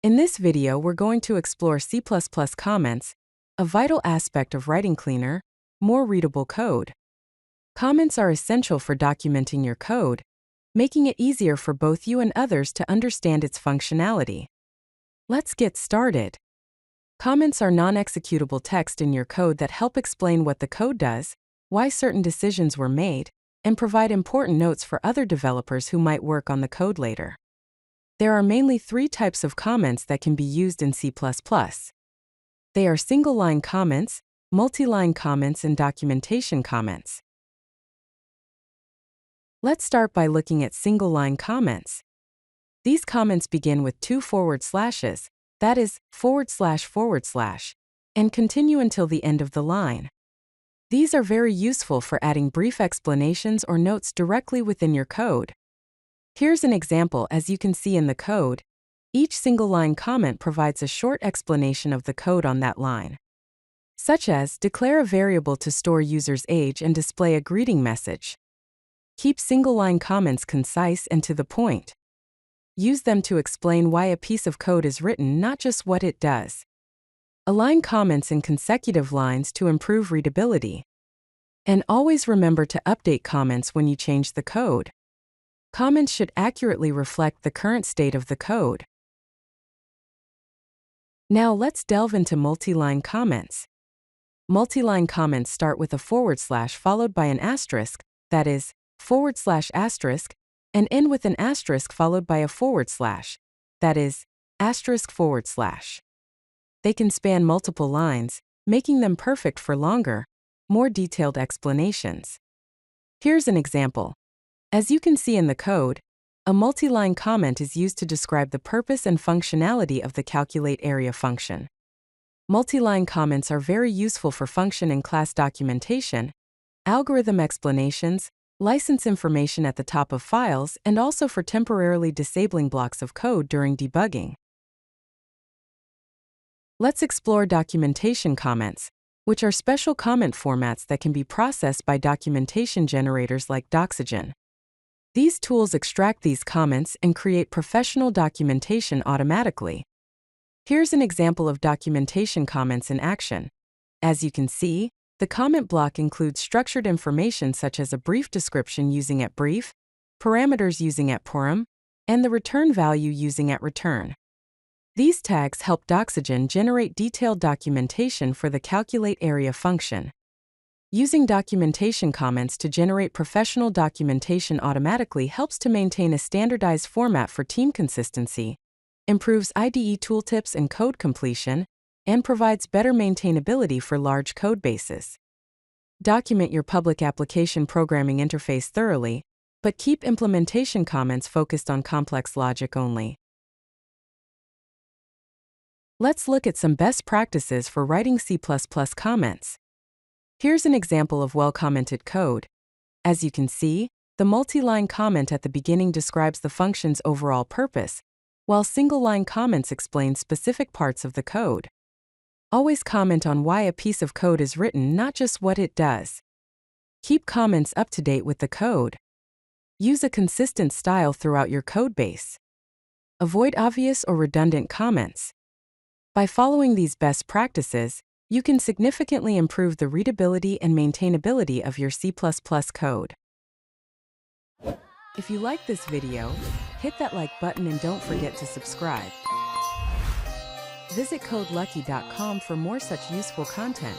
In this video, we're going to explore C++ comments, a vital aspect of writing cleaner, more readable code. Comments are essential for documenting your code, making it easier for both you and others to understand its functionality. Let's get started. Comments are non-executable text in your code that help explain what the code does, why certain decisions were made, and provide important notes for other developers who might work on the code later. There are mainly three types of comments that can be used in C++. They are single-line comments, multi-line comments, and documentation comments. Let's start by looking at single-line comments. These comments begin with two forward slashes, that is, // and continue until the end of the line. These are very useful for adding brief explanations or notes directly within your code. Here's an example. As you can see in the code, each single-line comment provides a short explanation of the code on that line, such as declare a variable to store user's age and display a greeting message. Keep single-line comments concise and to the point. Use them to explain why a piece of code is written, not just what it does. Align comments in consecutive lines to improve readability. And always remember to update comments when you change the code. Comments should accurately reflect the current state of the code. Now let's delve into multi-line comments. Multi-line comments start with a // followed by an asterisk, that is, /*, and end with an asterisk followed by a // that is, */. They can span multiple lines, making them perfect for longer, more detailed explanations. Here's an example. As you can see in the code, a multi-line comment is used to describe the purpose and functionality of the calculate area function. Multi-line comments are very useful for function and class documentation, algorithm explanations, license information at the top of files, and also for temporarily disabling blocks of code during debugging. Let's explore documentation comments, which are special comment formats that can be processed by documentation generators like Doxygen. These tools extract these comments and create professional documentation automatically. Here's an example of documentation comments in action. As you can see, the comment block includes structured information such as a brief description using @brief, parameters using @param, and the return value using @return. These tags help Doxygen generate detailed documentation for the calculate area function. Using documentation comments to generate professional documentation automatically helps to maintain a standardized format for team consistency, improves IDE tooltips and code completion, and provides better maintainability for large code bases. Document your public application programming interface thoroughly, but keep implementation comments focused on complex logic only. Let's look at some best practices for writing C++ comments. Here's an example of well-commented code. As you can see, the multi-line comment at the beginning describes the function's overall purpose, while single-line comments explain specific parts of the code. Always comment on why a piece of code is written, not just what it does. Keep comments up to date with the code. Use a consistent style throughout your code base. Avoid obvious or redundant comments. By following these best practices, you can significantly improve the readability and maintainability of your C++ code. If you like this video, hit that like button and don't forget to subscribe. Visit codelucky.com for more such useful content.